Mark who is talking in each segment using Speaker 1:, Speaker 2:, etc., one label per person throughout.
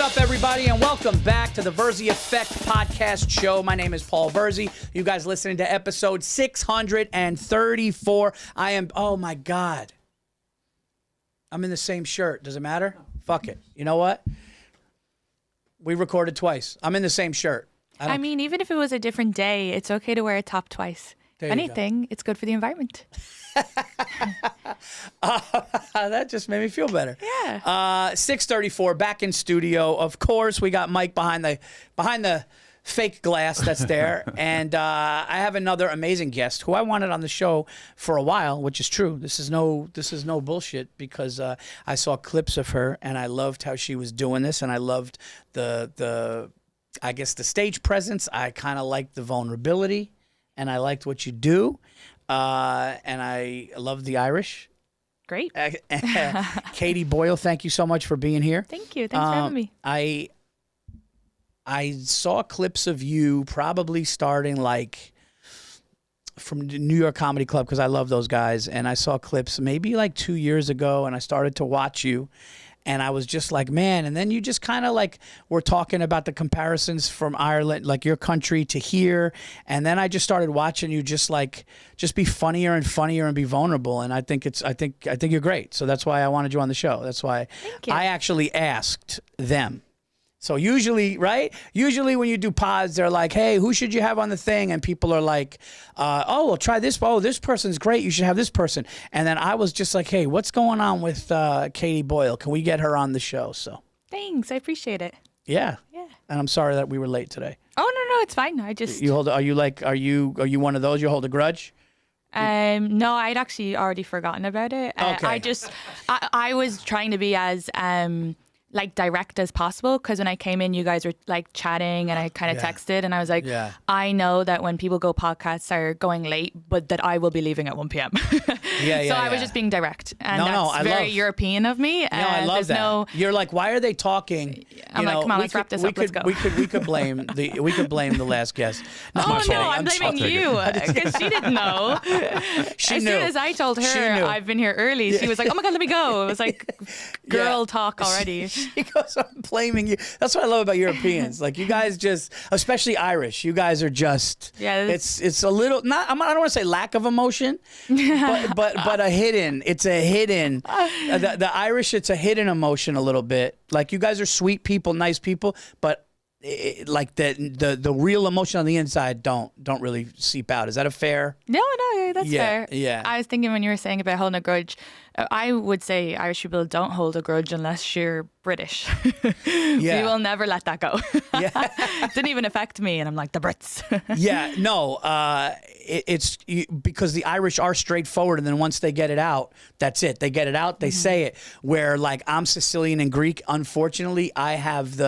Speaker 1: What's up, everybody, and welcome back to the Virzi Effect podcast show. My name is Paul Virzi. You guys listening to episode 634. I am, oh my God. I'm in the same shirt. Does it matter? Fuck it. You know what? We recorded twice. I'm in the same shirt.
Speaker 2: I mean, even if it was a different day, it's okay to wear a top twice. If anything, it's good for the environment.
Speaker 1: That just made me feel better.
Speaker 2: Yeah.
Speaker 1: 6:34, back in studio. Of course, we got Mike behind the fake glass that's there, and I have another amazing guest who I wanted on the show for a while, which is true. This is no bullshit, because I saw clips of her and I loved how she was doing this, and I loved the I guess the stage presence. I kind of liked the vulnerability, and I liked what you do. And I love the Irish.
Speaker 2: Great.
Speaker 1: Katie Boyle, thank you so much for being here.
Speaker 2: Thank you. Thanks for having me.
Speaker 1: I saw clips of you probably starting like from the New York Comedy Club, because I love those guys. And I saw clips maybe like 2 years ago, and I started to watch you. And I was just like, man. And then you just kind of like were talking about the comparisons from Ireland, like your country, to here. And then I just started watching you just be funnier and funnier and be vulnerable. And I think you're great. So that's why I wanted you on the show. That's why I actually asked them. So usually, right? Usually when you do pods, they're like, hey, who should you have on the thing? And people are like, oh, well, try this. Oh, this person's great. You should have this person. And then I was just like, hey, what's going on with Katie Boyle? Can we get her on the show? So
Speaker 2: Thanks. I appreciate it.
Speaker 1: Yeah.
Speaker 2: Yeah.
Speaker 1: And I'm sorry that we were late today.
Speaker 2: Oh, no, it's fine. I just...
Speaker 1: Are you one of those? You hold a grudge?
Speaker 2: No, I'd actually already forgotten about it.
Speaker 1: Okay.
Speaker 2: I was trying to be as... like direct as possible, because when I came in, you guys were like chatting, and I kind of texted, and I was like, I know that when people go podcasts are going late, but that I will be leaving at 1 p.m. I was just being direct, and that's very European of me.
Speaker 1: No, I love that. You're like, why are they talking?
Speaker 2: I'm like, come on, let's wrap this up. Let's go.
Speaker 1: We could blame the last guest.
Speaker 2: No, I'm blaming you, because she didn't know. As soon as I told her I've been here early, she was like, oh my God, let me go. It was like girl talk already.
Speaker 1: She goes, I'm blaming you. That's what I love about Europeans. Like, you guys just, especially Irish, you guys are just, it's a little, I don't want to say lack of emotion, but a hidden, the Irish, it's a hidden emotion a little bit. Like, you guys are sweet people, nice people, but like the real emotion on the inside don't really seep out. Is that a fair?
Speaker 2: No, that's fair.
Speaker 1: Yeah.
Speaker 2: I was thinking when you were saying about holding a grudge, I would say Irish people don't hold a grudge unless you're British. We will never let that go. It didn't even affect me, and I'm like, the Brits.
Speaker 1: It's because the Irish are straightforward, and then once they get it out, that's it. They get it out, they say it. Where like I'm Sicilian and Greek, unfortunately, I have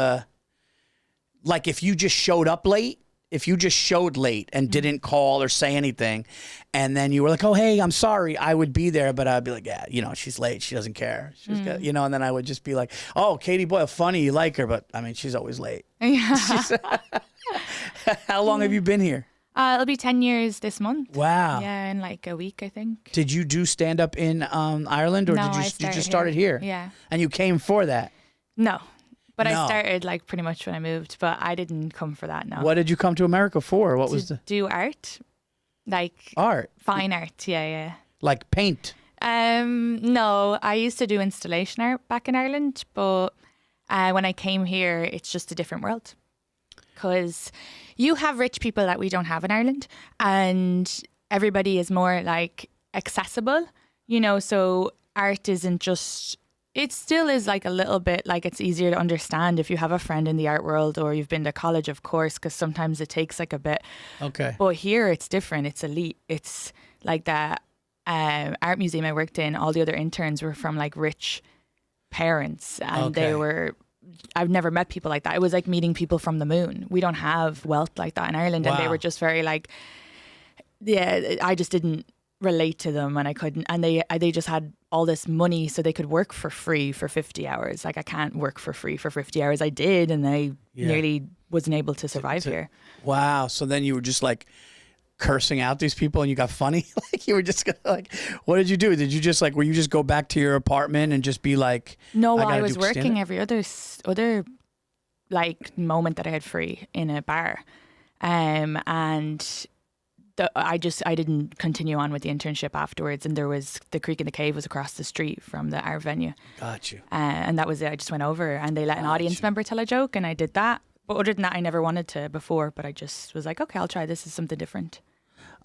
Speaker 1: like if you just showed up late, if you just showed late and didn't call or say anything, and then you were like, oh, hey, I'm sorry, I would be there, but I'd be like, yeah, she's late, she doesn't care. She's got, and then I would just be like, oh, Katie Boyle, funny, you like her, but I mean, she's always late.
Speaker 2: Yeah.
Speaker 1: How long have you been here?
Speaker 2: It'll be 10 years this month.
Speaker 1: Wow.
Speaker 2: Yeah, in like a week, I think.
Speaker 1: Did you do stand-up in Ireland, or did you just start it here?
Speaker 2: Yeah.
Speaker 1: And you came for that?
Speaker 2: No. But I started like pretty much when I moved, but I didn't come for that, no.
Speaker 1: What did you come to America for? What was
Speaker 2: do art. Like
Speaker 1: art?
Speaker 2: Fine art, yeah.
Speaker 1: Like paint?
Speaker 2: No, I used to do installation art back in Ireland, but when I came here, it's just a different world. Because you have rich people that we don't have in Ireland, and everybody is more like accessible, so art isn't just... It still is like a little bit like it's easier to understand if you have a friend in the art world or you've been to college, of course, because sometimes it takes like a bit.
Speaker 1: Okay.
Speaker 2: But here it's different. It's elite. It's like that art museum I worked in, all the other interns were from like rich parents, and I've never met people like that. It was like meeting people from the moon. We don't have wealth like that in Ireland. Wow. And they were just very like, I just didn't relate to them, and I couldn't, and they just had all this money so they could work for free for 50 hours. Like, I can't work for free for 50 hours. I did, and I nearly wasn't able to survive here.
Speaker 1: Wow. So then you were just like cursing out these people and you got funny? Like, you were just gonna, like, what did you do? Did you just like, were you just go back to your apartment and just be like...
Speaker 2: No, I was working every other like moment that I had free in a bar. And I didn't continue on with the internship afterwards, and there was the Creek in the Cave was across the street from the art venue.
Speaker 1: Got you.
Speaker 2: And that was it. I just went over, and they let an audience member tell a joke, and I did that. But other than that, I never wanted to before, but I just was like, okay, I'll try this. Is something different.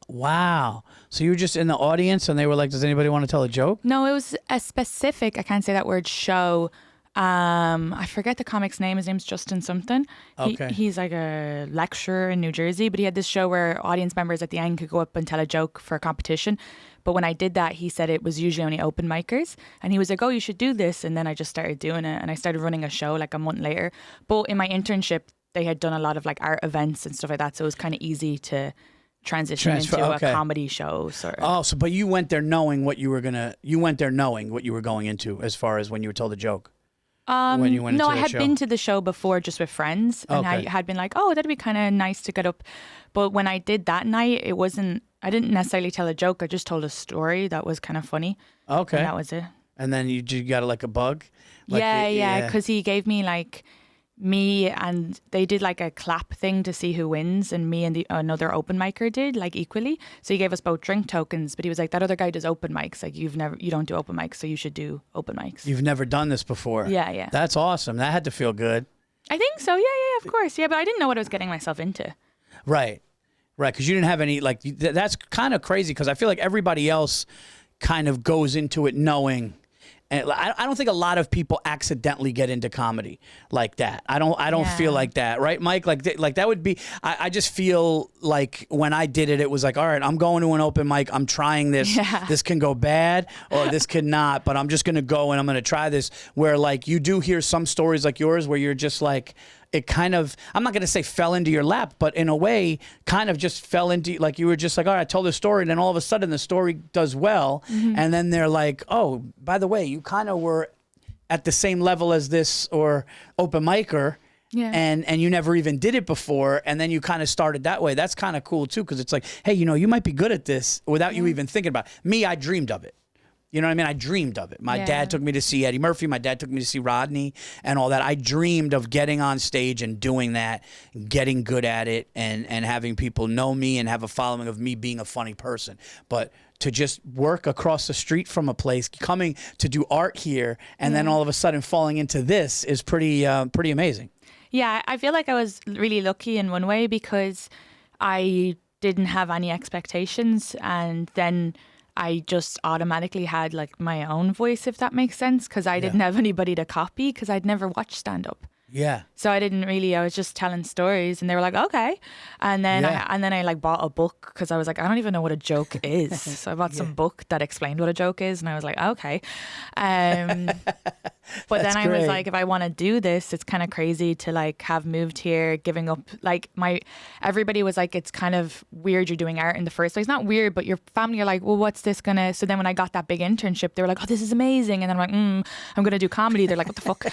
Speaker 1: Wow. So you were just in the audience, and they were like, does anybody want to tell a joke?
Speaker 2: No, it was a specific, I can't say that word, show. I forget the comic's name. His name's Justin something.
Speaker 1: Okay.
Speaker 2: He's like a lecturer in New Jersey, but he had this show where audience members at the end could go up and tell a joke for a competition. But when I did that, he said it was usually only open micers. And he was like, oh, you should do this. And then I just started doing it. And I started running a show like a month later. But in my internship, they had done a lot of like art events and stuff like that. So it was kind of easy to transition into a comedy show. Sort of.
Speaker 1: Oh, so but you went there knowing what you were going into as far as when you were told a joke. When you went
Speaker 2: no,
Speaker 1: into
Speaker 2: I had
Speaker 1: show?
Speaker 2: been to the show before just with friends, and I had been like, oh, that'd be kind of nice to get up. But when I did that night, I didn't necessarily tell a joke. I just told a story that was kind of funny. Okay. And that was it. And
Speaker 1: then you got like a bug? Like
Speaker 2: yeah, because he gave me like me, and they did like a clap thing to see who wins, and me and another open micer did like equally. So he gave us both drink tokens, but he was like, that other guy does open mics, like you don't do open mics, so you should do open mics.
Speaker 1: You've never done this before.
Speaker 2: Yeah.
Speaker 1: That's awesome. That had to feel good.
Speaker 2: I think so. Yeah, of course. Yeah, but I didn't know what I was getting myself into.
Speaker 1: Right, because you didn't have any like that's kind of crazy, because I feel like everybody else kind of goes into it knowing. And I don't think a lot of people accidentally get into comedy like that. I don't feel like that, right, Mike? Like that would be. I just feel like when I did it, it was like, all right, I'm going to an open mic. I'm trying this. Yeah. This can go bad or this could not, but I'm just gonna go and I'm gonna try this. Where like you do hear some stories like yours where you're just like. It kind of, I'm not going to say fell into your lap, but in a way kind of just fell into, like you were just like, all right, I told the story, and then all of a sudden the story does well. Mm-hmm. And then they're like, oh, by the way, you kind of were at the same level as this or open micer. Yeah. And you never even did it before, and then you kind of started that way. That's kind of cool too, because it's like, hey, you might be good at this without you even thinking about it. Me, I dreamed of it. You know what I mean? I dreamed of it. My dad took me to see Eddie Murphy. My dad took me to see Rodney and all that. I dreamed of getting on stage and doing that, getting good at it, and having people know me and have a following of me being a funny person. But to just work across the street from a place, coming to do art here, and then all of a sudden falling into this is pretty amazing.
Speaker 2: Yeah, I feel like I was really lucky in one way, because I didn't have any expectations, and then I just automatically had like my own voice, if that makes sense, because I didn't have anybody to copy, because I'd never watched stand-up.
Speaker 1: Yeah.
Speaker 2: So I was just telling stories, and they were like, okay. And then I like bought a book, because I was like, I don't even know what a joke is. So I bought some book that explained what a joke is, and I was like, okay. But then I was like, if I want to do this, it's kind of crazy to like have moved here, giving up like everybody was like, it's kind of weird you're doing art in the first place. Not weird, but your family are like, well, what's this gonna? So then when I got that big internship, they were like, oh, this is amazing. And then I'm like, I'm gonna do comedy. They're like, what the fuck?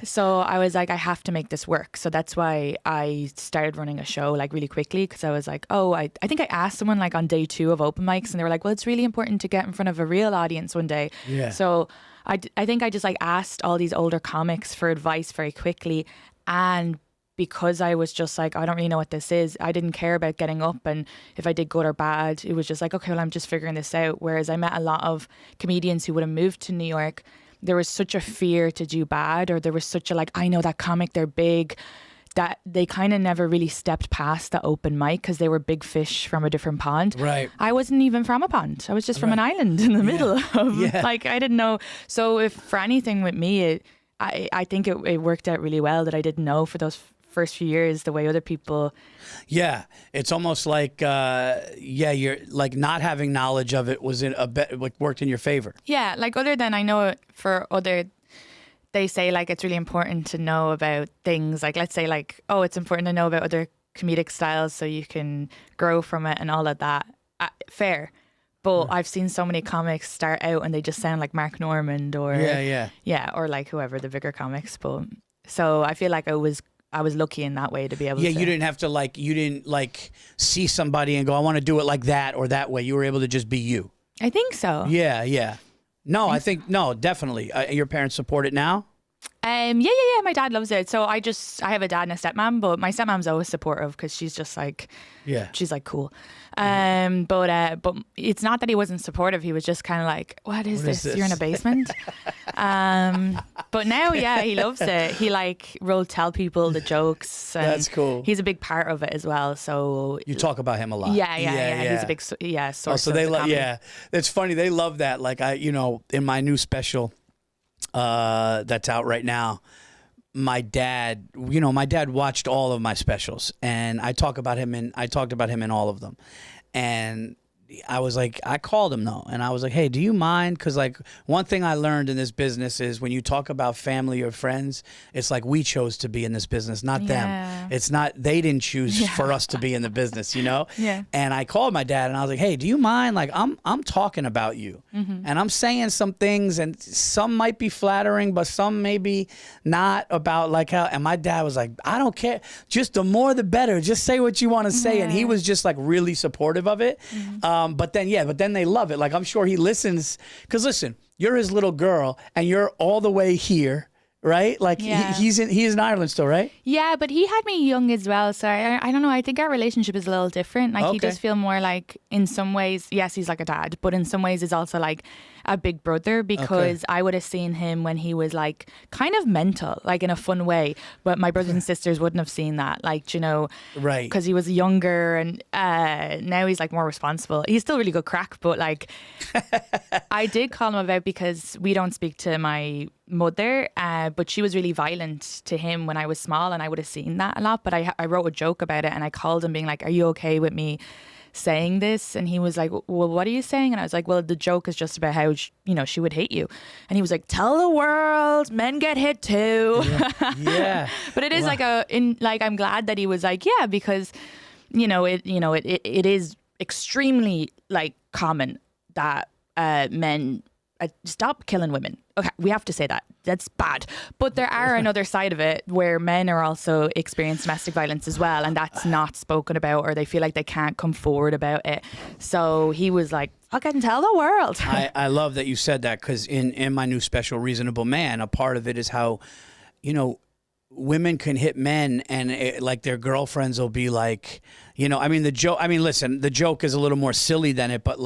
Speaker 2: So I was like, I have to make this work. So that's why I started running a show like really quickly, because I was like, oh, I think I asked someone like on day 2 of open mics, and they were like, well, it's really important to get in front of a real audience one day. Yeah. So I think I just like asked all these older comics for advice very quickly, and because I was just like, I don't really know what this is, I didn't care about getting up and if I did good or bad. It was just like, okay, well, I'm just figuring this out. Whereas I met a lot of comedians who would have moved to New York. There was such a fear to do bad, or there was such a like, I know that comic, they're big, that they kind of never really stepped past the open mic, because they were big fish from a different pond. Right. I wasn't even from a pond. I was just from an island in the middle of like, I didn't know. So if for anything with me, I think it worked out really well that I didn't know for those first few years the way other people.
Speaker 1: Yeah, it's almost like you're like not having knowledge of it was worked in your favor.
Speaker 2: Yeah, like other than I know for other, they say like it's really important to know about things, like let's say like, oh, it's important to know about other comedic styles so you can grow from it and all of that. Fair. But I've seen so many comics start out and they just sound like Mark Normand or or like whoever the bigger comics. But so I feel like I was lucky in that way to be able to.
Speaker 1: Yeah, you didn't have to see somebody and go, I want to do it like that or that way. You were able to just be you.
Speaker 2: I think so.
Speaker 1: Yeah. No, I think no, definitely. Your parents support it now?
Speaker 2: Yeah. My dad loves it. So I have a dad and a stepmom, but my stepmom's always supportive because she's just like, she's like cool. But it's not that he wasn't supportive. He was just kind of like, what is this? You're in a basement. But now, he loves it. He will tell people the jokes. And
Speaker 1: that's cool.
Speaker 2: He's a big part of it as well. So
Speaker 1: you talk about him a lot.
Speaker 2: Yeah. He's a big source.
Speaker 1: So they love. Yeah, it's funny. They love that. Like in my new special. That's out right now. My dad watched all of my specials, and I talked about him in all of them. And I called him though, and I was like, hey, do you mind? Because one thing I learned in this business is when you talk about family or friends, it's like we chose to be in this business, not them. It's not, they didn't choose for us to be in the business, Yeah. And I called my dad and I was like, hey, do you mind? I'm talking about you, and I'm saying some things, and some might be flattering, but some maybe not, about how. And my dad was like, I don't care. Just the more the better. Just say what you want to say. And he was just really supportive of it. But then they love it. I'm sure he listens, because listen, you're his little girl and you're all the way here, right? He's in Ireland still, right? Yeah,
Speaker 2: but he had me young as well. So I don't know. I think our relationship is a little different. He does feel more in some ways, yes, he's like a dad, but in some ways is also a big brother, because I would have seen him when he was kind of mental, in a fun way, but my brothers and sisters wouldn't have seen that,
Speaker 1: right,
Speaker 2: because he was younger, and now he's more responsible. He's still really good crack, but I did call him about, because we don't speak to my mother, but she was really violent to him when I was small, and I would have seen that a lot. But I wrote a joke about it, and I called him being like, are you okay with me saying this? And he was like, well, what are you saying? And I was like, well, the joke is just about how she would hate you. And he was like, tell the world, men get hit too.
Speaker 1: Yeah.
Speaker 2: But it is I'm glad that he was because it is extremely common that men stop killing women. Okay, we have to say that. That's bad. But there are another side of it where men are also experiencing domestic violence as well, and that's not spoken about, or they feel like they can't come forward about it. So he was like, fucking tell the world.
Speaker 1: I love that you said that, because in my new special, Reasonable Man, a part of it is how, women can hit men, and their girlfriends will be like, the joke. Listen, the joke is a little more silly than it, but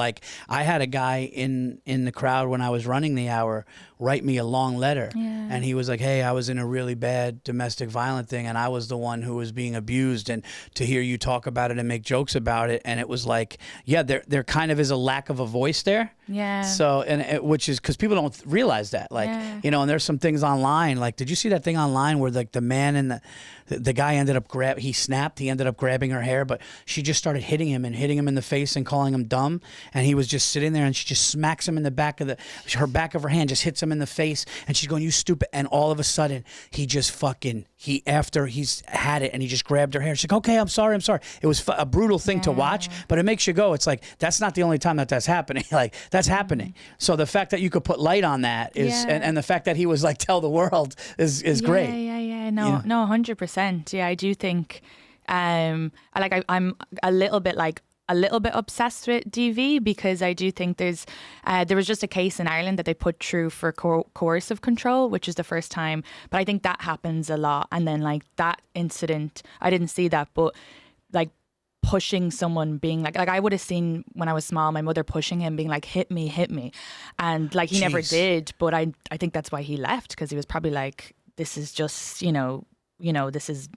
Speaker 1: I had a guy in the crowd when I was running the hour write me a long letter, and he was like, hey, I was in a really bad domestic violence thing, and I was the one who was being abused, and to hear you talk about it and make jokes about it, and it was there kind of is a lack of a voice there.
Speaker 2: Yeah.
Speaker 1: So, which is because people don't realize that, and there's some things online. Did you see that thing online where the man and the guy ended up he ended up grabbing her hair, but she just started hitting him in the face and calling him dumb, and he was just sitting there, and she just smacks him in the back of her hand, just hits him in the face, and she's going, you stupid, and all of a sudden he just after he's had it, and he just grabbed her hair. She's like, okay, I'm sorry. It was a brutal thing to watch, but it makes you go, it's that's not the only time that's happening. That's happening. So the fact that you could put light on that is, and the fact that he was tell the world is great.
Speaker 2: No, 100%. Yeah, I do think, I'm a little bit obsessed with DV, because I do think there was just a case in Ireland that they put through for coercive control, which is the first time, but I think that happens a lot. And then that incident, I didn't see that, but pushing someone, being I would have seen when I was small, my mother pushing him, being hit me, and he never did, but I think that's why he left, because he was probably this is just this is,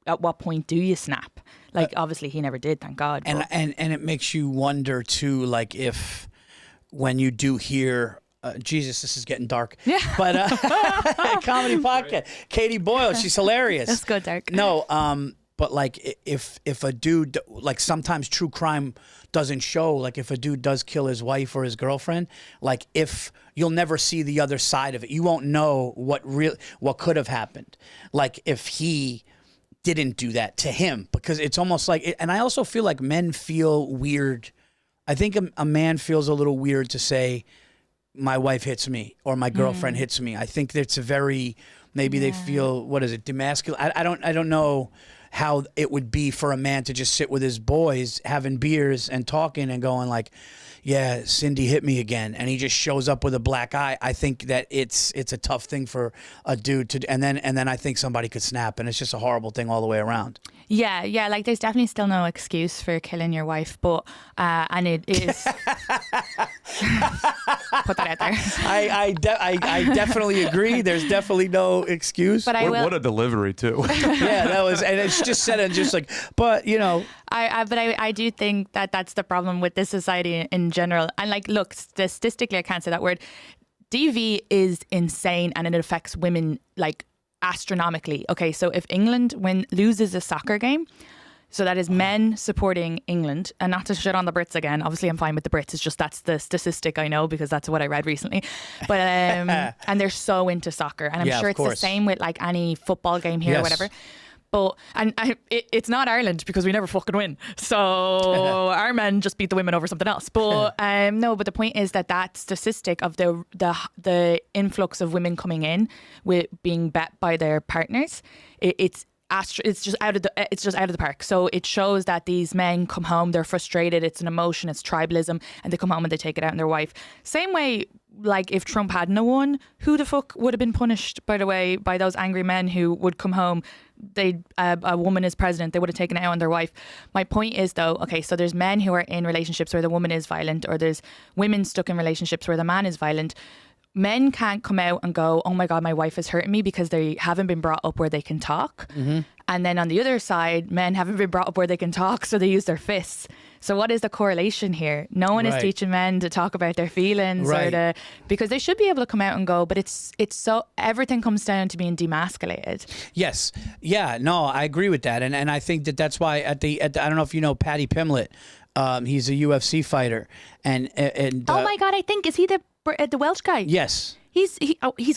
Speaker 2: at what point do you snap? Obviously he never did, thank God.
Speaker 1: And it makes you wonder too, if when you do hear, Jesus, this is getting dark. Yeah. But comedy podcast, Katie Boyle, she's hilarious.
Speaker 2: Let's go dark.
Speaker 1: No, but if a dude, sometimes true crime doesn't show, if a dude does kill his wife or his girlfriend, if you'll never see the other side of it, you won't know what could have happened. If he didn't do that to him, because it's almost and I also feel men feel weird. I think a man feels a little weird to say, my wife hits me or my girlfriend hits me. I think that's a very, maybe they feel, what is it, demasculine? I don't know. how it would be for a man to just sit with his boys having beers and talking and going like, yeah, Cindy hit me again, and he just shows up with a black eye. I think that it's a tough thing for a dude to, and then I think somebody could snap, and it's just a horrible thing all the way around.
Speaker 2: Yeah, like there's definitely still no excuse for killing your wife, but and it is put that out there.
Speaker 1: I definitely agree. There's definitely no excuse.
Speaker 2: But
Speaker 3: what a delivery too.
Speaker 1: Yeah, that was, and it's just said and just like, but you know.
Speaker 2: I do think that that's the problem with this society in general. And like, look, statistically, I can't say that word. DV is insane, and it affects women like astronomically. Okay, so if England loses a soccer game, so that is men supporting England, and not to shit on the Brits again. Obviously, I'm fine with the Brits. It's just that's the statistic I know because that's what I read recently. But and they're so into soccer, and I'm sure it's the same with like any football game here or whatever. But it's not Ireland because we never fucking win. So our men just beat the women over something else. But no. But the point is that statistic of the influx of women coming in with being bet by their partners, it's just out of the park. So it shows that these men come home, they're frustrated. It's an emotion, it's tribalism, and they come home and they take it out on their wife. Same way, like if Trump hadn't won, who the fuck would have been punished? By the way, by those angry men who would come home. A woman is president, they would have taken it out on their wife. My point is though, okay, so there's men who are in relationships where the woman is violent, or there's women stuck in relationships where the man is violent. Men can't come out and go, oh my God, my wife is hurting me, because they haven't been brought up where they can talk. Mm-hmm. And then on the other side, men haven't been brought up where they can talk, so they use their fists. So what is the correlation here? No one is teaching men to talk about their feelings because they should be able to come out and go, but it's so everything comes down to being demasculated.
Speaker 1: Yes. Yeah, no, I agree with that. And I think that's why at the I don't know if you know Paddy Pimblett. He's a UFC fighter. And
Speaker 2: oh my God, I think, is he the Welsh guy?
Speaker 1: Yes.
Speaker 2: He's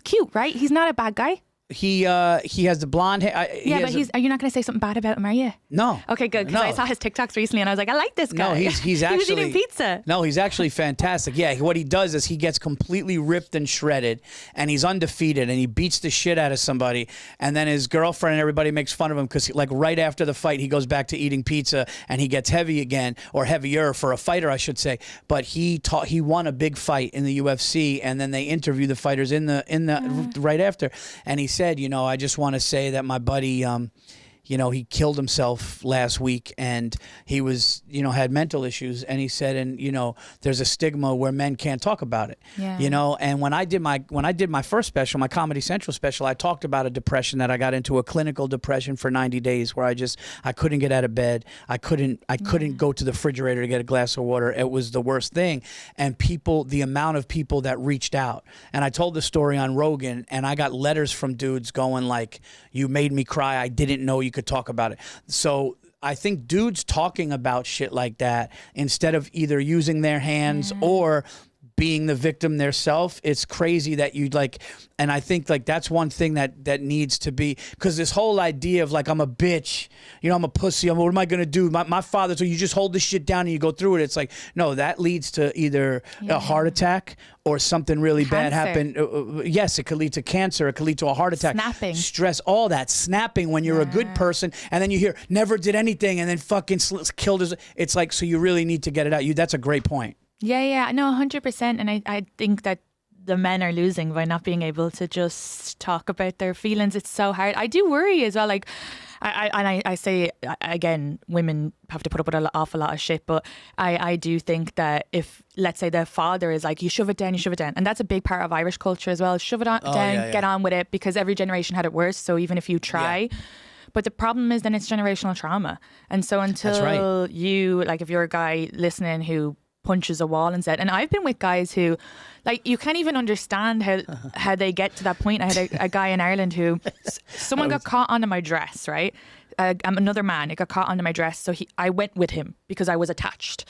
Speaker 2: cute, right? He's not a bad guy.
Speaker 1: He has the blonde hair.
Speaker 2: Are you not going to say something bad about him, are you?
Speaker 1: No.
Speaker 2: Okay, good. Because I saw his TikToks recently and I was like, I like this guy.
Speaker 1: No, he's actually...
Speaker 2: he was eating pizza.
Speaker 1: No, he's actually fantastic. Yeah, what he does is he gets completely ripped and shredded, and he's undefeated, and he beats the shit out of somebody, and then his girlfriend and everybody makes fun of him because like right after the fight, he goes back to eating pizza, and he gets heavy again, or heavier for a fighter, I should say. But he won a big fight in the UFC, and then they interview the fighters in the right after, and he said, I just want to say that my buddy, he killed himself last week, and he was, had mental issues, and he said, and there's a stigma where men can't talk about it, and when I did my first special, my Comedy Central special, I talked about a depression that I got into, a clinical depression for 90 days where I couldn't get out of bed. I couldn't go to the refrigerator to get a glass of water. It was the worst thing. And the amount of people that reached out, and I told the story on Rogan, and I got letters from dudes going like, you made me cry. I didn't know you could talk about it. So I think dudes talking about shit like that, instead of either using their hands or being the victim theirself, it's crazy that you like, and I think like that's one thing that needs to be, because this whole idea of like, I'm a bitch, I'm a pussy, what am I gonna do? My father, so you just hold this shit down and you go through it. It's like, no, that leads to either a heart attack or something really bad happen. Yes, it could lead to cancer, it could lead to a heart attack.
Speaker 2: Snapping.
Speaker 1: Stress, all that. Snapping when you're a good person, and then you hear, never did anything, and then fucking killed his, it's like, so you really need to get it out. That's a great point.
Speaker 2: Yeah, no, 100%. And I think that the men are losing by not being able to just talk about their feelings. It's so hard. I do worry as well. Like, I say, again, women have to put up with an awful lot of shit. But I do think that if, let's say, the father is like, you shove it down. And that's a big part of Irish culture as well. Shove it down, get on with it, because every generation had it worse. So even if you try... Yeah. But the problem is then it's generational trauma. And so until you, like if you're a guy listening who punches a wall and said, and I've been with guys who, like, you can't even understand how they get to that point. I had a guy in Ireland who, someone got caught onto my dress, right? Another man, it got caught onto my dress. So I went with him because I was attached.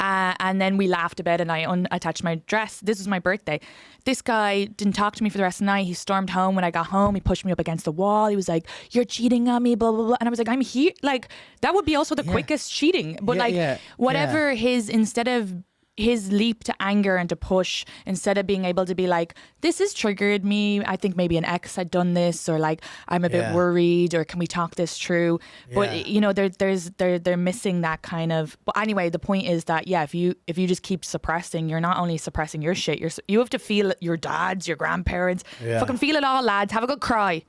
Speaker 2: And then we laughed about it and I unattached my dress. This was my birthday. This guy didn't talk to me for the rest of the night. He stormed home. When I got home, he pushed me up against the wall. He was like, you're cheating on me, blah, blah, blah. And I was like, I'm here. Like, that would be also the quickest cheating. But whatever his, instead of his leap to anger and to push, instead of being able to be like, this has triggered me. I think maybe an ex had done this, or like, I'm a bit worried, or can we talk this through? But you know, they're missing that kind of. But anyway, the point is that if you just keep suppressing, you're not only suppressing your shit. You have to feel your dads, your grandparents. Fucking feel it all, lads. Have a good cry.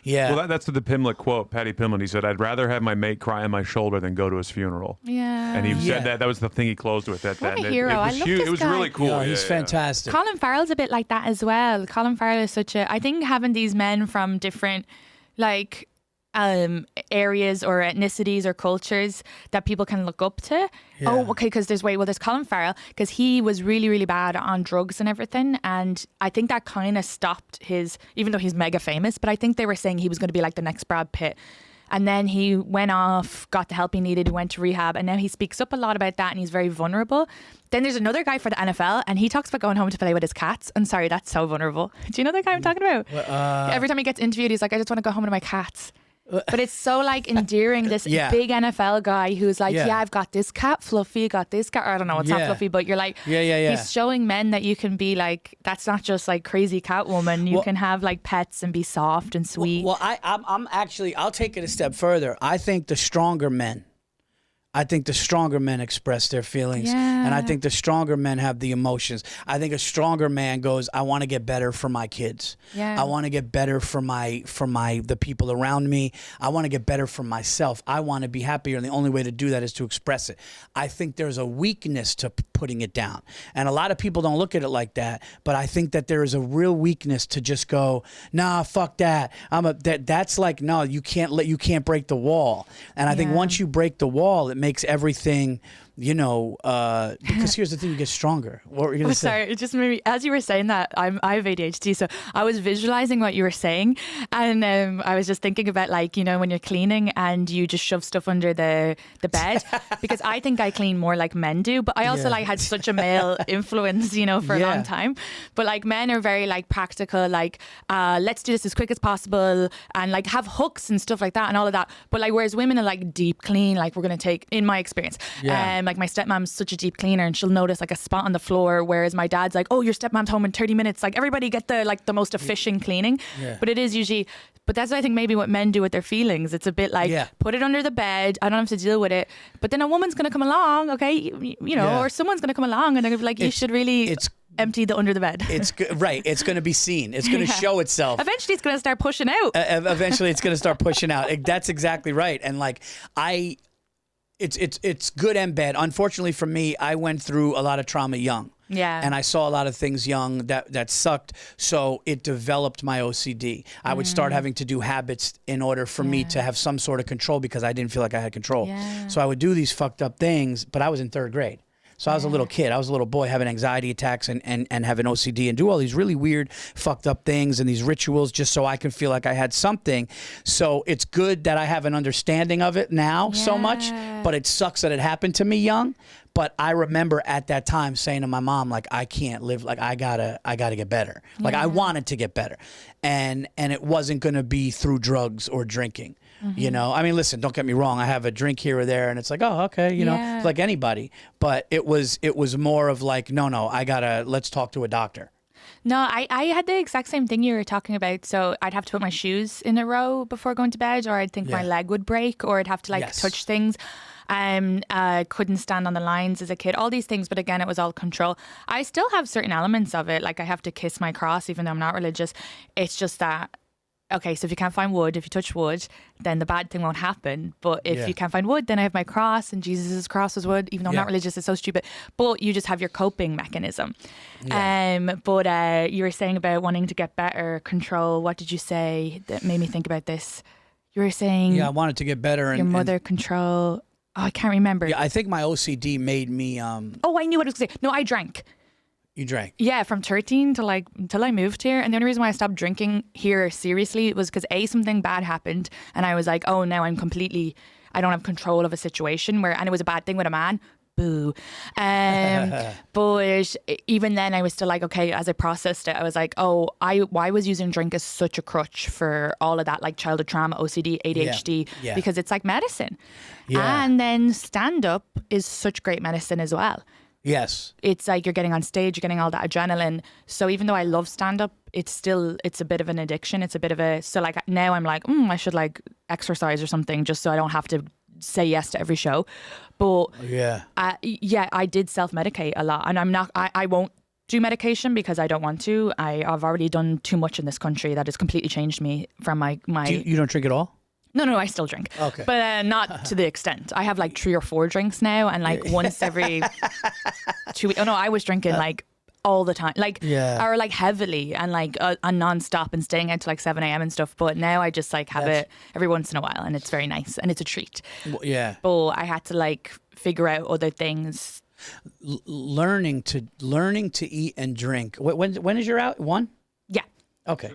Speaker 1: Yeah.
Speaker 3: Well, that's the Pimlet quote, Paddy Pimlet. He said, "I'd rather have my mate cry on my shoulder than go to his funeral."
Speaker 2: Yeah.
Speaker 3: And he said that was the thing he closed with. What
Speaker 2: a hero. I love this
Speaker 3: It was
Speaker 2: guy.
Speaker 3: really cool.
Speaker 1: Yeah, he's fantastic.
Speaker 2: Colin Farrell's a bit like that as well. Colin Farrell is I think having these men from different, like, areas or ethnicities or cultures that people can look up to.
Speaker 1: Yeah.
Speaker 2: Oh, okay, because there's Colin Farrell, because he was really, really bad on drugs and everything, and I think that kind of stopped his, even though he's mega famous, but I think they were saying he was going to be like the next Brad Pitt. And then he went off, got the help he needed, he went to rehab, and now he speaks up a lot about that, and he's very vulnerable. Then there's another guy for the NFL, and he talks about going home to play with his cats. I'm sorry, that's so vulnerable. Do you know the guy I'm talking about? Every time he gets interviewed, he's like, I just want to go home to my cats. But it's so like endearing, this big NFL guy who's like, I've got this cat, Fluffy, got this cat. Or I don't know, it's not Fluffy, but you're like, he's showing men that you can be like, that's not just like crazy cat woman. You can have like pets and be soft and sweet.
Speaker 1: Well, I'm actually, I'll take it a step further. I think the stronger men express their feelings, and I think the stronger men have the emotions. I think a stronger man goes, I want to get better for my kids. I want to get better for the people around me. I want to get better for myself. I want to be happier, and the only way to do that is to express it. I think there's a weakness to putting it down, and a lot of people don't look at it like that, but I think that there is a real weakness to just go, nah, fuck that. That's like, no, you can't break the wall. And I think once you break the wall, it makes everything, because here's the thing, you get stronger. What were you going to say?
Speaker 2: Sorry, it just made me, as you were saying that, I have ADHD, so I was visualizing what you were saying, and I was just thinking about, like, when you're cleaning and you just shove stuff under the bed, because I think I clean more like men do, but I also like had such a male influence, for a long time. But like men are very like practical, like let's do this as quick as possible, and like have hooks and stuff like that and all of that. But like whereas women are like deep clean, like we're gonna take, in my experience, like my stepmom's such a deep cleaner and she'll notice like a spot on the floor, whereas my dad's like, oh, your stepmom's home in 30 minutes, like everybody get the most efficient cleaning. But it is usually, but that's I think maybe what men do with their feelings. It's a bit like, put it under the bed, I don't have to deal with it. But then a woman's gonna come along, okay, or someone's gonna come along and they're gonna be like, you should really empty the under the bed.
Speaker 1: It's right. It's going to be seen. It's going to show itself.
Speaker 2: Eventually, it's going to start pushing out.
Speaker 1: Eventually, it's going to start pushing out. That's exactly right. And like it's good and bad. Unfortunately for me, I went through a lot of trauma young.
Speaker 2: Yeah.
Speaker 1: And I saw a lot of things young that sucked. So it developed my OCD. I would start having to do habits in order for me to have some sort of control, because I didn't feel like I had control.
Speaker 2: Yeah.
Speaker 1: So I would do these fucked up things, but I was in 3rd grade. So I was a little kid. I was a little boy having anxiety attacks and having OCD and do all these really weird, fucked up things and these rituals just so I can feel like I had something. So it's good that I have an understanding of it now so much, but it sucks that it happened to me young. But I remember at that time saying to my mom, like, I can't live, like, I gotta get better. Like, I wanted to get better. And it wasn't going to be through drugs or drinking. I mean, listen, don't get me wrong. I have a drink here or there and it's like, oh, okay, like anybody. But it was more of like, no, let's talk to a doctor.
Speaker 2: No, I had the exact same thing you were talking about. So I'd have to put my shoes in a row before going to bed, or I'd think my leg would break, or I'd have to touch things. Couldn't stand on the lines as a kid, all these things, but again, it was all control. I still have certain elements of it, like I have to kiss my cross even though I'm not religious. It's just that, okay, so if you can't find wood, if you touch wood, then the bad thing won't happen. But if you can't find wood, then I have my cross, and Jesus' cross was wood, even though I'm not religious. It's so stupid. But you just have your coping mechanism. But you were saying about wanting to get better, control. What did you say that made me think about this? You were saying...
Speaker 1: I wanted to get better.
Speaker 2: Your mother control... Oh, I can't remember.
Speaker 1: Yeah, I think my OCD made me...
Speaker 2: Oh, I knew what I was going to say. No, I drank.
Speaker 1: You drank?
Speaker 2: Yeah, from 13 to until I moved here. And the only reason why I stopped drinking here seriously was because something bad happened. And I was like, oh, now I don't have control of a situation and it was a bad thing with a man. Boo. But even then I was still like, okay, as I processed it, I was like, oh, I was using drink as such a crutch for all of that, like childhood trauma, OCD, ADHD, because it's like medicine. And then stand up is such great medicine as well.
Speaker 1: Yes.
Speaker 2: It's like you're getting on stage, you're getting all that adrenaline. So even though I love stand-up, it's a bit of an addiction. It's a bit of a, so like now I'm like, I should like exercise or something just so I don't have to say yes to every show. But I did self-medicate a lot, and I won't do medication because I don't want to. I've already done too much in this country that has completely changed me from my
Speaker 1: You don't drink at all?
Speaker 2: No, I still drink.
Speaker 1: Okay.
Speaker 2: But not to the extent. I have like 3 or 4 drinks now, and like once every 2 weeks. Oh no, I was drinking like all the time, like or like heavily and like non-stop and staying out to like 7 a.m. and stuff. But now I just like have it every once in a while, and it's very nice and it's a treat.
Speaker 1: Well, yeah.
Speaker 2: But I had to like figure out other things.
Speaker 1: Learning to eat and drink. When is your out? 1?
Speaker 2: Yeah.
Speaker 1: Okay.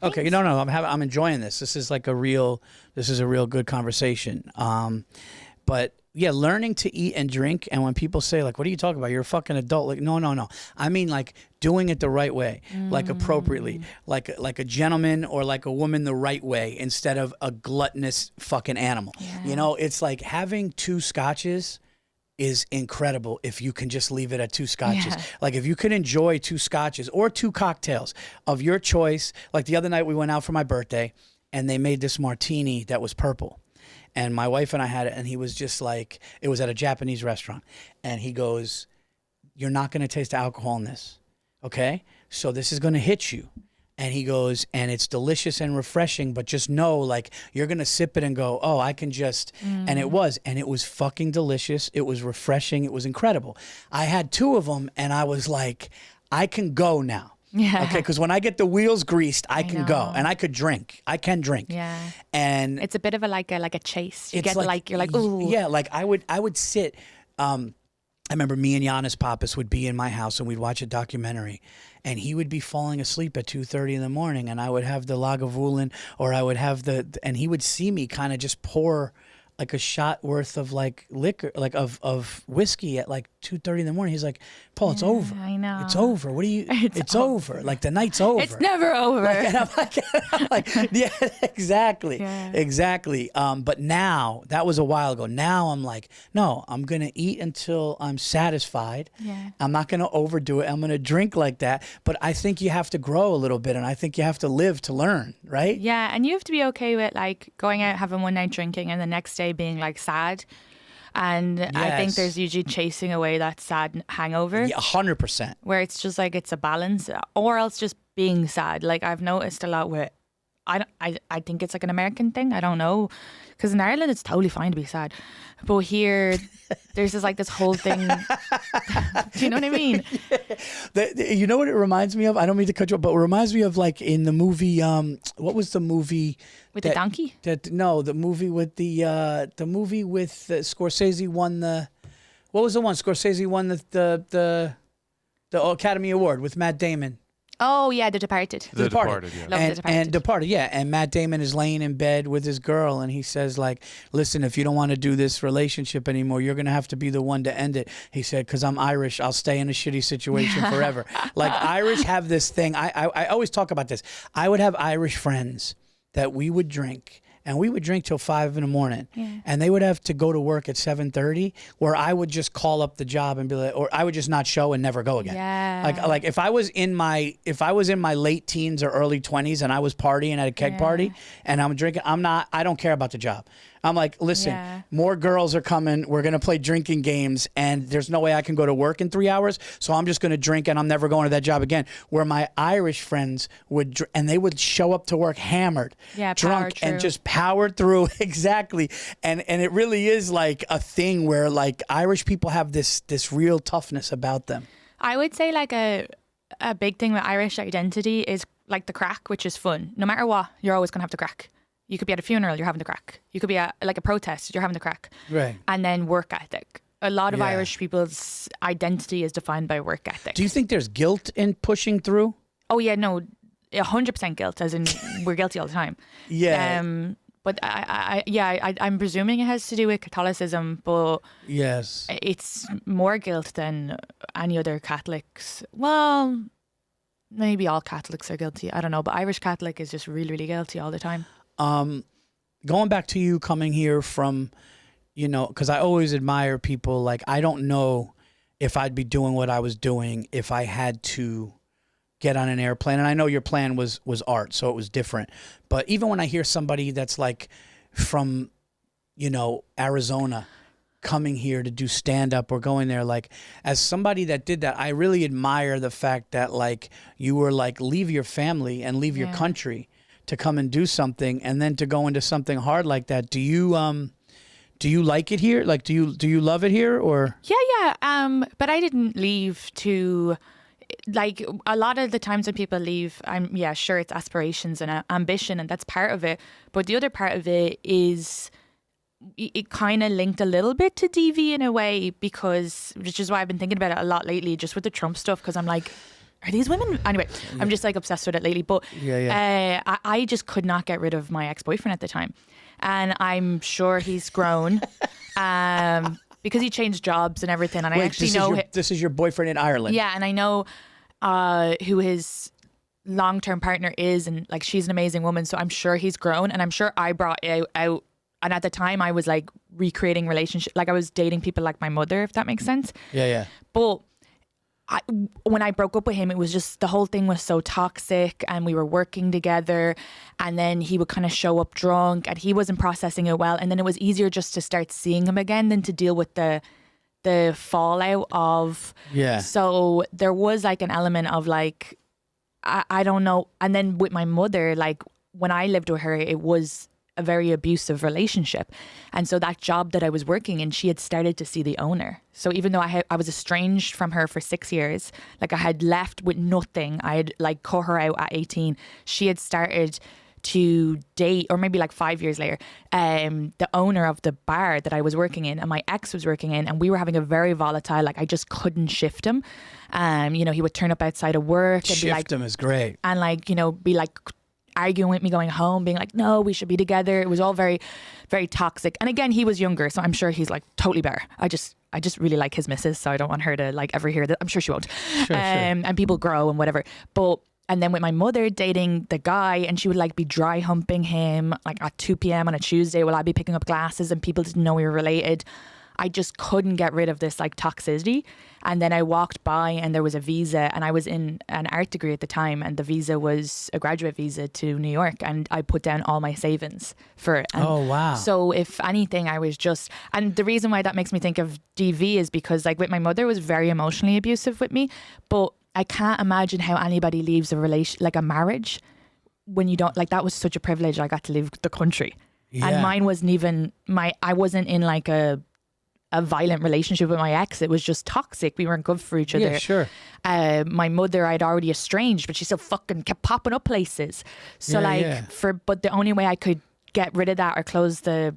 Speaker 1: Okay, no, I'm enjoying this. This is a real good conversation. But yeah, learning to eat and drink. And when people say like, "What are you talking about? You're a fucking adult." Like, no. I mean like doing it the right way, like appropriately, like a gentleman or like a woman the right way, instead of a gluttonous fucking animal.
Speaker 2: Yeah.
Speaker 1: You know, it's like having 2 scotches is incredible if you can just leave it at 2 scotches.
Speaker 2: Yeah.
Speaker 1: Like if you can enjoy 2 scotches or 2 cocktails of your choice. Like the other night we went out for my birthday and they made this martini that was purple. And my wife and I had it, and he was just like, it was at a Japanese restaurant. And he goes, "You're not going to taste the alcohol in this. Okay? So this is going to hit you." And he goes, "And it's delicious and refreshing, but just know, like, you're going to sip it and go, oh, I can just," and it was fucking delicious. It was refreshing. It was incredible. I had 2 of them and I was like, I can go now.
Speaker 2: Yeah.
Speaker 1: Okay. Cause when I get the wheels greased, I can go, and I can drink.
Speaker 2: Yeah.
Speaker 1: And
Speaker 2: it's a bit of a chase. You get like, you're like, ooh.
Speaker 1: Yeah. Like I would sit, I remember me and Giannis Pappas would be in my house and we'd watch a documentary, and he would be falling asleep at 2:30 in the morning, and I would have the Lagavulin, or I would have and he would see me kind of just pour like a shot worth of like liquor, like of whiskey at like 2:30 in the morning. He's like, "Paul, it's over.
Speaker 2: I know.
Speaker 1: It's over. What are you? It's over. Like the night's over.
Speaker 2: It's never over."
Speaker 1: And I'm like, yeah, exactly.
Speaker 2: Yeah.
Speaker 1: Exactly. But now, that was a while ago. Now I'm like, no, I'm going to eat until I'm satisfied.
Speaker 2: Yeah.
Speaker 1: I'm not going to overdo it. I'm going to drink like that. But I think you have to grow a little bit, and I think you have to live to learn, right?
Speaker 2: Yeah, and you have to be okay with like going out, having one night drinking, and the next day being like sad. And I think there's usually chasing away that sad hangover.
Speaker 1: Yeah, 100%.
Speaker 2: Where it's just like it's a balance, or else just being sad. Like I've noticed a lot with, I think it's like an American thing. I don't know, because in Ireland it's totally fine to be sad, but here there's just like this whole thing. Do you know what I mean?
Speaker 1: Yeah. You know what it reminds me of? I don't mean to cut you off, but it reminds me of like in the movie. What was the movie
Speaker 2: with the donkey?
Speaker 1: The movie with the movie with Scorsese won the. What was the one Scorsese won the Academy Award with Matt Damon?
Speaker 2: Oh yeah, The Departed.
Speaker 3: The Departed, yeah.
Speaker 2: Love The Departed.
Speaker 1: And Departed, yeah. And Matt Damon is laying in bed with his girl, and he says like, "Listen, if you don't want to do this relationship anymore, you're gonna have to be the one to end it." He said, "Because I'm Irish, I'll stay in a shitty situation forever." Like Irish have this thing. I always talk about this. I would have Irish friends that we would drink. And we would drink till 5 in the morning, and they would have to go to work at 7:30. Where I would just call up the job and be like, or I would just not show and never go again.
Speaker 2: Yeah.
Speaker 1: Like if I was in my late teens or early 20s and I was partying at a keg party and I'm drinking, I don't care about the job. I'm like, listen, more girls are coming. We're going to play drinking games, and there's no way I can go to work in 3 hours. So I'm just going to drink, and I'm never going to that job again. Where my Irish friends would, and they would show up to work hammered, drunk, and just power through. Exactly. And it really is like a thing where like Irish people have this real toughness about them.
Speaker 2: I would say like a big thing with Irish identity is like the crack, which is fun. No matter what, you're always going to have the crack. You could be at a funeral, you're having the crack. You could be at like a protest, you're having the crack.
Speaker 1: Right.
Speaker 2: And then work ethic. A lot of Irish people's identity is defined by work ethic.
Speaker 1: Do you think there's guilt in pushing through?
Speaker 2: Oh yeah, no, 100% guilt, as in we're guilty all the time.
Speaker 1: Yeah.
Speaker 2: But I'm presuming it has to do with Catholicism, but
Speaker 1: yes,
Speaker 2: it's more guilt than any other Catholics. Well, maybe all Catholics are guilty. I don't know, but Irish Catholic is just really, really guilty all the time.
Speaker 1: Going back to you coming here from, because I always admire people. Like, I don't know if I'd be doing what I was doing if I had to get on an airplane. And I know your plan was art, so it was different. But even when I hear somebody that's like from, you know, Arizona coming here to do stand-up or going there, like, as somebody that did that, I really admire the fact that, like, you were like, leave your family and leave your country to come and do something, and then to go into something hard like that. Do you like it here? Like, do you love it here, or?
Speaker 2: Yeah. But I didn't leave to, like, a lot of the times when people leave, sure, it's aspirations and ambition, and that's part of it. But the other part of it is, it kind of linked a little bit to DV in a way, because, which is why I've been thinking about it a lot lately, just with the Trump stuff, because I'm like, are these women? Anyway, I'm just like obsessed with it lately. But I just could not get rid of my ex-boyfriend at the time. And I'm sure he's grown because he changed jobs and everything. And I actually know...
Speaker 1: This is your boyfriend in Ireland?
Speaker 2: Yeah, and I know who his long-term partner is, and like, she's an amazing woman. So I'm sure he's grown, and I'm sure I brought it out. And at the time, I was like recreating relationships. Like, I was dating people like my mother, if that makes sense.
Speaker 1: Yeah.
Speaker 2: But when I broke up with him, it was just, the whole thing was so toxic, and we were working together, and then he would kind of show up drunk, and he wasn't processing it well. And then it was easier just to start seeing him again than to deal with the fallout of. Yeah. So there was like an element of like, I don't know. And then with my mother, like, when I lived with her, it was a very abusive relationship. And so that job that I was working in, she had started to see the owner. So even though I was estranged from her for 6 years, like, I had left with nothing, I had like cut her out at 18, she had started to date, or maybe like 5 years later, the owner of the bar that I was working in and my ex was working in, and we were having a very volatile, like, I just couldn't shift him. You know, he would turn up outside of work and
Speaker 1: shift
Speaker 2: be like,
Speaker 1: him is great.
Speaker 2: And like, you know, be like arguing with me going home, being like, no, we should be together. It was all very, very toxic. And again, he was younger, so I'm sure he's like totally better. I just really like his missus, so I don't want her to like ever hear that. I'm sure she won't. Sure. And people grow and whatever. And then with my mother dating the guy, and she would like be dry humping him like at 2 p.m. on a Tuesday while I'd be picking up glasses, and people didn't know we were related. I just couldn't get rid of this like toxicity. And then I walked by, and there was a visa, and I was in an art degree at the time, and the visa was a graduate visa to New York, and I put down all my savings for it. And
Speaker 1: oh, wow.
Speaker 2: So if anything, I was just, and the reason why that makes me think of DV is because like with my mother was very emotionally abusive with me, but I can't imagine how anybody leaves a relation, like a marriage, when you don't, like, that was such a privilege. I got to leave the country. Yeah. And mine wasn't even I wasn't in like a violent relationship with my ex. It was just toxic. We weren't good for each other.
Speaker 1: Yeah, sure.
Speaker 2: My mother I'd already estranged, but she still fucking kept popping up places. So but the only way I could get rid of that or close the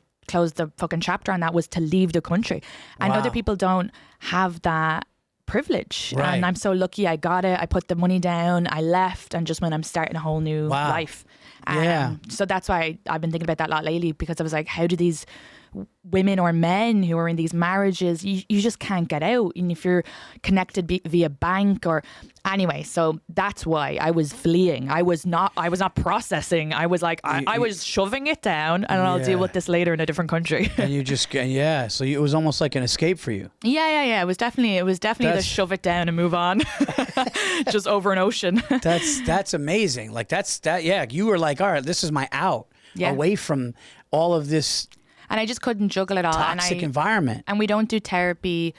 Speaker 2: fucking chapter on that was to leave the country. And other people don't have that privilege. Right. And I'm so lucky I got it. I put the money down, I left, and just when I'm starting a whole new life. So that's why I've been thinking about that a lot lately, because I was like, how do these women or men who are in these marriages, you just can't get out. And if you're connected via bank or anyway, so that's why I was fleeing. I was not processing. I was like, I was shoving it down, and I'll deal with this later in a different country.
Speaker 1: And you just, so it was almost like an escape for you.
Speaker 2: Yeah. It was definitely the shove it down and move on, just over an ocean.
Speaker 1: That's amazing. Like you were like, all right, this is my out away from all of this.
Speaker 2: And I just couldn't juggle it all.
Speaker 1: Toxic environment.
Speaker 2: And we don't do therapy.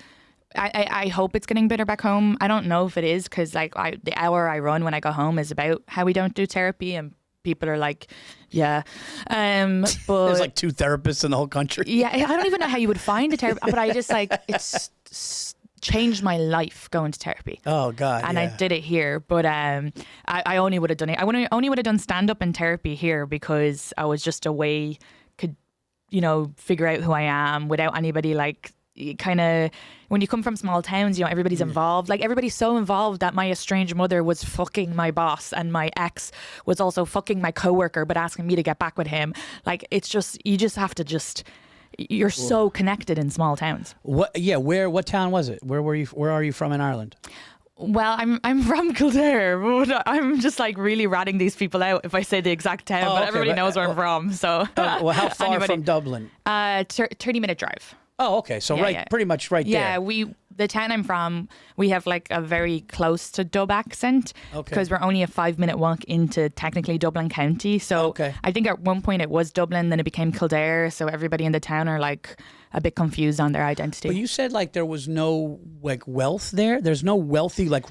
Speaker 2: I hope it's getting better back home. I don't know if it is, because like the hour I run when I go home is about how we don't do therapy, and people are like, yeah. But
Speaker 1: there's like 2 therapists in the whole country.
Speaker 2: Yeah, I don't even know how you would find a therapist, but I just like, it's changed my life going to therapy.
Speaker 1: Oh God.
Speaker 2: And I did it here, but I only would have done it. I only would have done stand-up and therapy here because I was just away, could, figure out who I am without anybody like kind of, when you come from small towns, everybody's involved. Like, everybody's so involved that my estranged mother was fucking my boss, and my ex was also fucking my coworker, but asking me to get back with him. Like, it's just, you just have to you're so connected in small towns.
Speaker 1: What town was it? Where are you from in Ireland?
Speaker 2: Well, I'm from Kildare, but I'm just like really ratting these people out if I say the exact town, but everybody knows where I'm from. So,
Speaker 1: how far from Dublin?
Speaker 2: 30-minute drive.
Speaker 1: Oh, okay. So pretty much right there.
Speaker 2: Yeah, the town I'm from, we have like a very close to Dub accent because we're only a 5-minute walk into technically Dublin County. So I think at one point it was Dublin, then it became Kildare. So everybody in the town are like a bit confused on their identity.
Speaker 1: But you said like there was no like wealth there. There's no wealthy like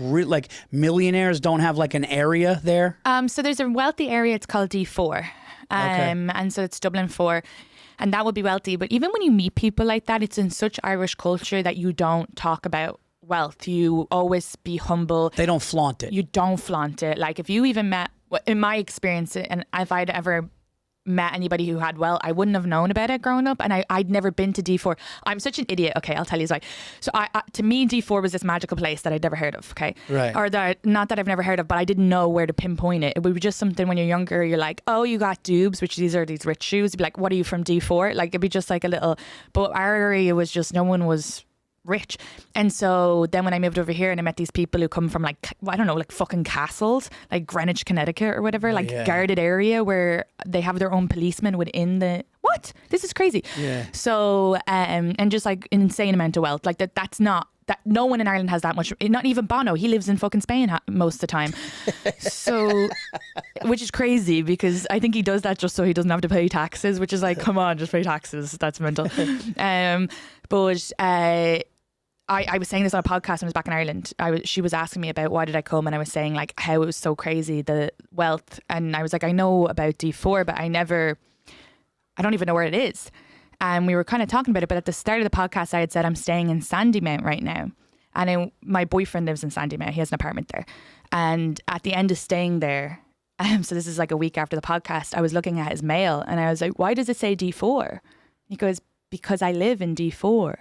Speaker 1: millionaires don't have like an area there.
Speaker 2: So there's a wealthy area. It's called D4, and so it's Dublin 4. And that would be wealthy. But even when you meet people like that, it's in such Irish culture that you don't talk about wealth. You always be humble.
Speaker 1: They don't flaunt it.
Speaker 2: You don't flaunt it. Like if you even met, in my experience, and if I'd ever met anybody who had wealth, I wouldn't have known about it growing up. And I'd never been to D4. I'm such an idiot. Okay, I'll tell you why. So to me, D4 was this magical place that I'd never heard of. Okay.
Speaker 1: Right.
Speaker 2: Or not that I've never heard of, but I didn't know where to pinpoint it. It would be just something when you're younger, you're like, oh, you got Dubes, which these are these rich shoes. You'd be like, what are you from D4? Like it'd be just like a little, but our area was just, no one was rich. And so then when I moved over here and I met these people who come from like, I don't know, like fucking castles, like Greenwich, Connecticut or whatever, guarded area where they have their own policemen within the, what? This is crazy.
Speaker 1: Yeah.
Speaker 2: So, and just like an insane amount of wealth. Like that's not, that no one in Ireland has that much, not even Bono. He lives in fucking Spain most of the time. So, which is crazy because I think he does that just so he doesn't have to pay taxes, which is like, come on, just pay taxes. That's mental. But I was saying this on a podcast when I was back in Ireland. She was asking me about why did I come, and I was saying like how it was so crazy, the wealth. And I was like, I know about D4, but I don't even know where it is. And we were kind of talking about it, but at the start of the podcast, I had said I'm staying in Sandymount right now. And my boyfriend lives in Sandymount. He has an apartment there. And at the end of staying there, so this is like a week after the podcast, I was looking at his mail and I was like, why does it say D4? He goes, because I live in D4.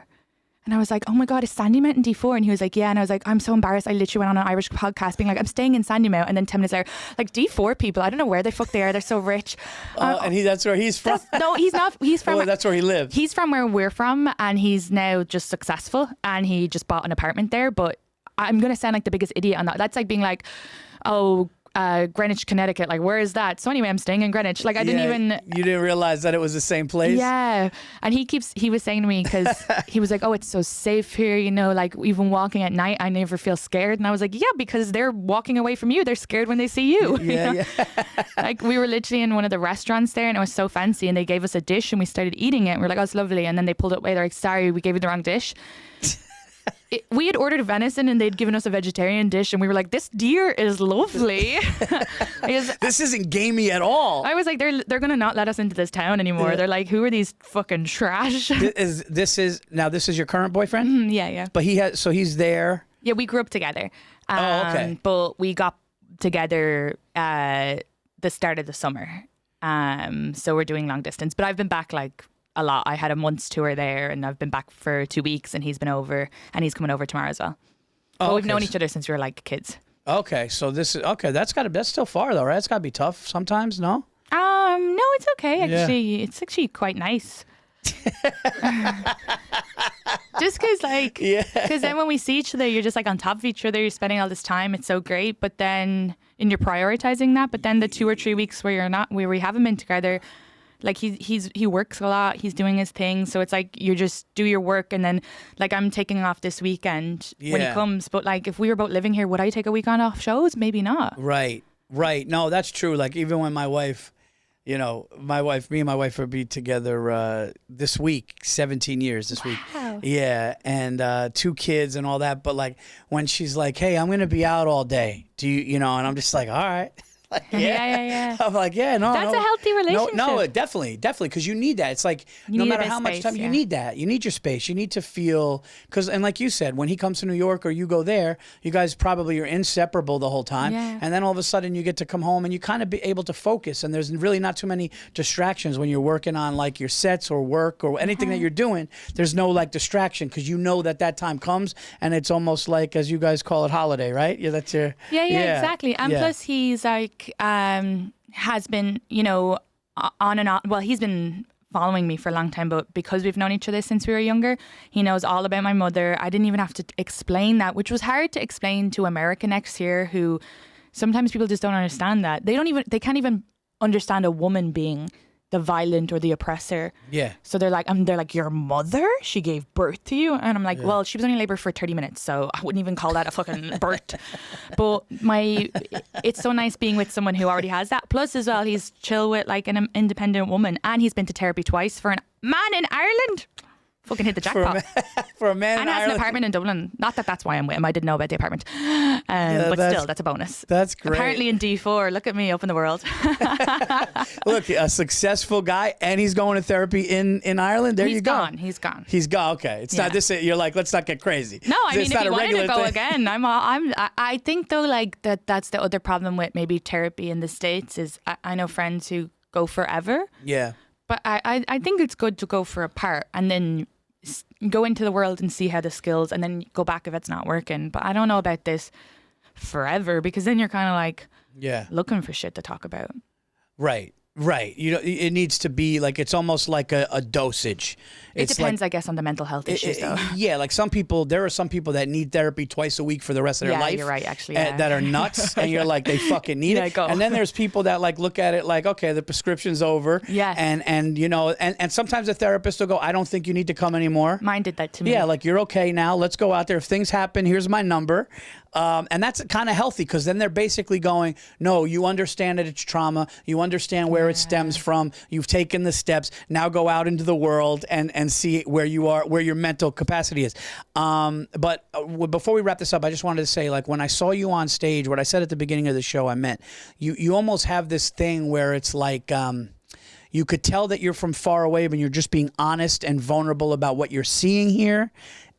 Speaker 2: And I was like, oh my God, is Sandymount in D4? And he was like, yeah. And I was like, I'm so embarrassed. I literally went on an Irish podcast being like, I'm staying in Sandymount. And then 10 minutes later, like D4 people, I don't know where the fuck they are. They're so rich.
Speaker 1: And that's where he's from?
Speaker 2: No, he's not. He's from.
Speaker 1: That's where he lives.
Speaker 2: He's from where we're from. And he's now just successful. And he just bought an apartment there. But I'm going to sound like the biggest idiot on that. That's like being like, oh, Greenwich, Connecticut, like where is that? So anyway, I'm staying in Greenwich. Like I didn't even.
Speaker 1: You didn't realize that it was the same place?
Speaker 2: Yeah. And he was saying to me, because he was like, oh, it's so safe here, you know, like even walking at night, I never feel scared. And I was like, yeah, because they're walking away from you. They're scared when they see you.
Speaker 1: Yeah,
Speaker 2: you know?
Speaker 1: yeah.
Speaker 2: Like we were literally in one of the restaurants there and it was so fancy and they gave us a dish and we started eating it and we were like, oh, it's lovely. And then they pulled it away. They're like, sorry, we gave you the wrong dish. We had ordered venison and they'd given us a vegetarian dish and we were like, this deer is lovely.
Speaker 1: This isn't gamey at all.
Speaker 2: I was like, they're going to not let us into this town anymore. Yeah. They're like, who are these fucking trash?
Speaker 1: This is your current boyfriend?
Speaker 2: Mm-hmm, yeah.
Speaker 1: But he's there.
Speaker 2: Yeah, we grew up together.
Speaker 1: Okay.
Speaker 2: But we got together the start of the summer. So we're doing long distance. But I've been back like a lot. I had a month's tour there and I've been back for 2 weeks and he's been over and he's coming over tomorrow as well. But we've known each other since we were like kids.
Speaker 1: Okay, so that's still far though, right? It's gotta be tough sometimes, no?
Speaker 2: No, it's okay actually. Yeah. It's actually quite nice. Just because then when we see each other, you're just like on top of each other, you're spending all this time, it's so great, but then and you're prioritizing that, but then the 2 or 3 weeks where we haven't been together, like he works a lot, he's doing his thing, so it's like you just do your work and then like I'm taking off this weekend when he comes, but like if we were both living here, would I take a week on off shows? Maybe not. Right.
Speaker 1: No, that's true. Like even when me and my wife would be together this week, 17 years this week. Yeah, and 2 kids and all that, but like when she's like, hey, I'm gonna be out all day, do you and I'm just like, all right. Like,
Speaker 2: yeah.
Speaker 1: I'm like, yeah, no.
Speaker 2: That's a healthy relationship.
Speaker 1: No, definitely, because you need that. It's like no matter how much time you need that, you need your space. You need to feel and like you said, when he comes to New York or you go there, you guys probably are inseparable the whole time.
Speaker 2: Yeah.
Speaker 1: And then all of a sudden you get to come home and you kind of be able to focus. And there's really not too many distractions when you're working on like your sets or work or anything that you're doing. There's no like distraction because you know that time comes and it's almost like, as you guys call it, holiday, right? Yeah, that's your
Speaker 2: exactly. And plus he's like. Has been, on and on. Well, he's been following me for a long time, but because we've known each other since we were younger, he knows all about my mother. I didn't even have to explain that, which was hard to explain to American ex here, who sometimes people just don't understand that. They can't even understand a woman being the violent or the oppressor.
Speaker 1: Yeah.
Speaker 2: So they're like, your mother? She gave birth to you? And I'm like, well, she was only in labor for 30 minutes, so I wouldn't even call that a fucking birth. But it's so nice being with someone who already has that. Plus, as well, he's chill with like an independent woman, and he's been to therapy twice for a man in Ireland. Fucking hit the jackpot.
Speaker 1: For a man
Speaker 2: and
Speaker 1: in
Speaker 2: has
Speaker 1: Ireland.
Speaker 2: an apartment in Dublin. Not that that's why I'm with him. I didn't know about the apartment. But still, that's a bonus.
Speaker 1: That's great.
Speaker 2: Apparently in D4. Look at me up in the world.
Speaker 1: Look, a successful guy, and he's going to therapy in Ireland. There you go.
Speaker 2: He's gone.
Speaker 1: He's gone. Okay, it's not this. You're like, let's not get crazy.
Speaker 2: No, I mean,
Speaker 1: It's
Speaker 2: if
Speaker 1: not
Speaker 2: you
Speaker 1: a
Speaker 2: wanted to
Speaker 1: regular
Speaker 2: go
Speaker 1: thing.
Speaker 2: again, I think though, like that's the other problem with maybe therapy in the States is I know friends who go forever.
Speaker 1: Yeah.
Speaker 2: But I think it's good to go for a part and then go into the world and see how the skills, and then go back if it's not working. But I don't know about this forever, because then you're kind of like looking for shit to talk about.
Speaker 1: Right. You know, it needs to be like, it's almost like a dosage.
Speaker 2: It
Speaker 1: It's
Speaker 2: depends,
Speaker 1: like,
Speaker 2: I guess, on the mental health issues, though.
Speaker 1: Yeah, like there are some people that need therapy twice a week for the rest of their life.
Speaker 2: You're right, actually.
Speaker 1: That are nuts, and you're like, they fucking need it.
Speaker 2: Go.
Speaker 1: And then there's people that like look at it like, okay, the prescription's over.
Speaker 2: Yeah.
Speaker 1: And you know, and sometimes the therapist will go, I don't think you need to come anymore.
Speaker 2: Mine did that to me.
Speaker 1: Yeah, like, you're okay now. Let's go out there. If things happen, here's my number. And that's kind of healthy, because then they're basically going, no, you understand that it's trauma. You understand where it stems from. You've taken the steps. Now go out into the world and see where you are, where your mental capacity is. But before we wrap this up, I just wanted to say, like, when I saw you on stage, what I said at the beginning of the show, I meant you almost have this thing where it's like, you could tell that you're from far away, but you're just being honest and vulnerable about what you're seeing here.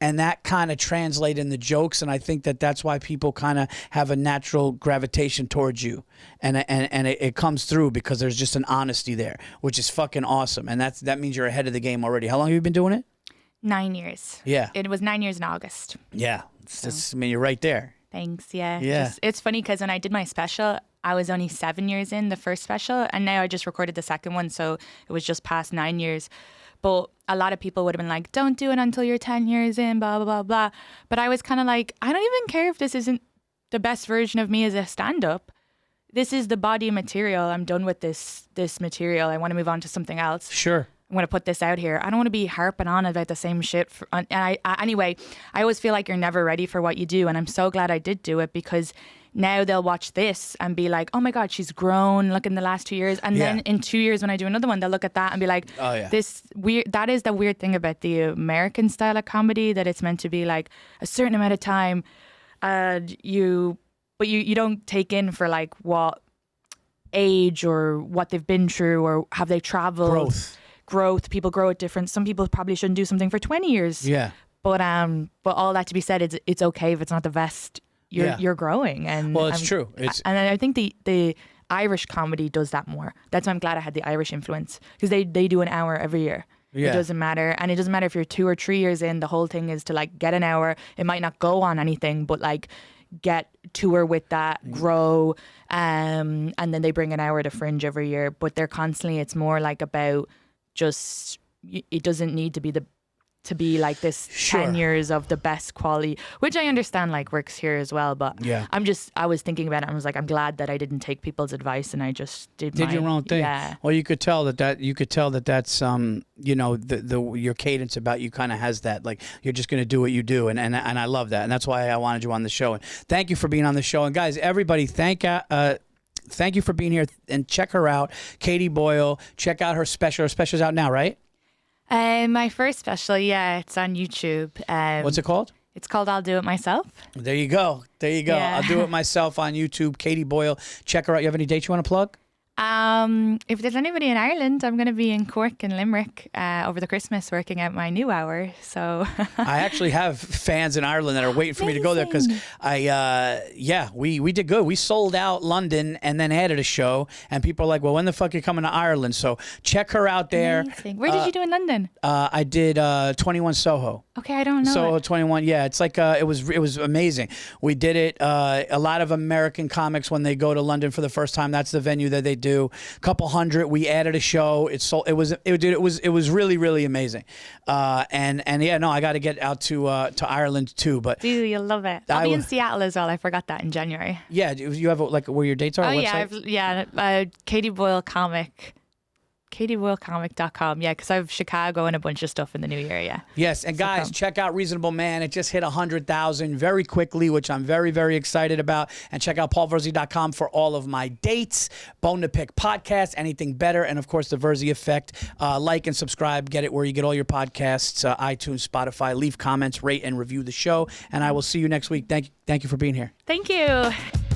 Speaker 1: And that kind of translates in the jokes, and I think that that's why people kind of have a natural gravitation towards you, and it comes through because there's just an honesty there, which is fucking awesome, and that means you're ahead of the game already. How long have you been doing it?
Speaker 2: 9 years.
Speaker 1: Yeah.
Speaker 2: It was 9 years in August.
Speaker 1: Yeah, I mean, you're right there.
Speaker 2: Thanks. Yeah.
Speaker 1: Yeah.
Speaker 2: It's funny because when I did my special, I was only 7 years in the first special, and now I just recorded the second one, so it was just past 9 years. But a lot of people would have been like, don't do it until you're 10 years in, blah, blah, blah, blah. But I was kind of like, I don't even care if this isn't the best version of me as a stand-up. This is the body material. I'm done with this material. I want to move on to something else.
Speaker 1: Sure.
Speaker 2: I'm going to put this out here. I don't want to be harping on about the same shit. Anyway, I always feel like you're never ready for what you do. And I'm so glad I did do it, because now they'll watch this and be like, oh my God, she's grown, look, in the last 2 years. And then in 2 years when I do another one, they'll look at that and be like,
Speaker 1: oh, yeah.
Speaker 2: this weird. That is the weird thing about the American style of comedy, that it's meant to be like a certain amount of time. You don't take in for like what age or what they've been through or have they traveled. Growth. People grow at different. Some people probably shouldn't do something for 20 years.
Speaker 1: Yeah.
Speaker 2: But all that to be said, it's okay if it's not the best. You're growing, and
Speaker 1: well, it's true.
Speaker 2: And I think the Irish comedy does that more. That's why I'm glad I had the Irish influence, because they do an hour every year.
Speaker 1: Yeah.
Speaker 2: It doesn't matter, and it doesn't matter if you're 2 or 3 years in. The whole thing is to like get an hour. It might not go on anything, but like tour with that, grow, and then they bring an hour to Fringe every year. But they're constantly. It's more like about just. It doesn't need to be like this 10 years of the best quality, which I understand like works here as well. But I was thinking about it, and I was like, I'm glad that I didn't take people's advice and I just did
Speaker 1: your own thing.
Speaker 2: Yeah.
Speaker 1: Well, you could tell that's you know, your cadence about you kind of has that, like, you're just going to do what you do, and I love that, and that's why I wanted you on the show. And thank you for being on the show. And guys, everybody, thank you for being here, and check her out, Katie Boyle. Check out her special. Her special's out now, right?
Speaker 2: My first special, it's on YouTube.
Speaker 1: What's it called?
Speaker 2: It's called I'll Do It Myself.
Speaker 1: There you go.
Speaker 2: Yeah.
Speaker 1: I'll Do It Myself on YouTube. Katie Boyle. Check her out. You have any dates you want to plug?
Speaker 2: If there's anybody in Ireland, I'm going to be in Cork and Limerick over the Christmas working out my new hour. So
Speaker 1: I actually have fans in Ireland that are waiting for me to go there, because we did good. We sold out London and then added a show, and people are like, well, when the fuck are you coming to Ireland? So check her out there.
Speaker 2: Amazing. Where did you do in London?
Speaker 1: I did 21 Soho.
Speaker 2: Okay, I don't know.
Speaker 1: Soho 21, yeah. It's like it was amazing. We did it. A lot of American comics, when they go to London for the first time, that's the venue that they do. A couple hundred. We added a show. It was really, really amazing. I got to get out to Ireland too. But
Speaker 2: dude, you'll love it. I'll be in Seattle as well. I forgot that in January.
Speaker 1: Yeah, you have like where your dates are?
Speaker 2: Oh yeah, Katie Boyle Comic. KatieBoyleComic.com. Yeah, because I have Chicago and a bunch of stuff in the new year. Yeah.
Speaker 1: Yes, and guys, check out Reasonable Man. It just hit 100,000 very quickly, which I'm very, very excited about. And check out paulvirzi.com for all of my dates, Bone to Pick podcast, Anything Better, and of course the Virzi Effect. Like and subscribe. Get it where you get all your podcasts, iTunes, Spotify. Leave comments, rate, and review the show. And I will see you next week. Thank you for being here.
Speaker 2: Thank you.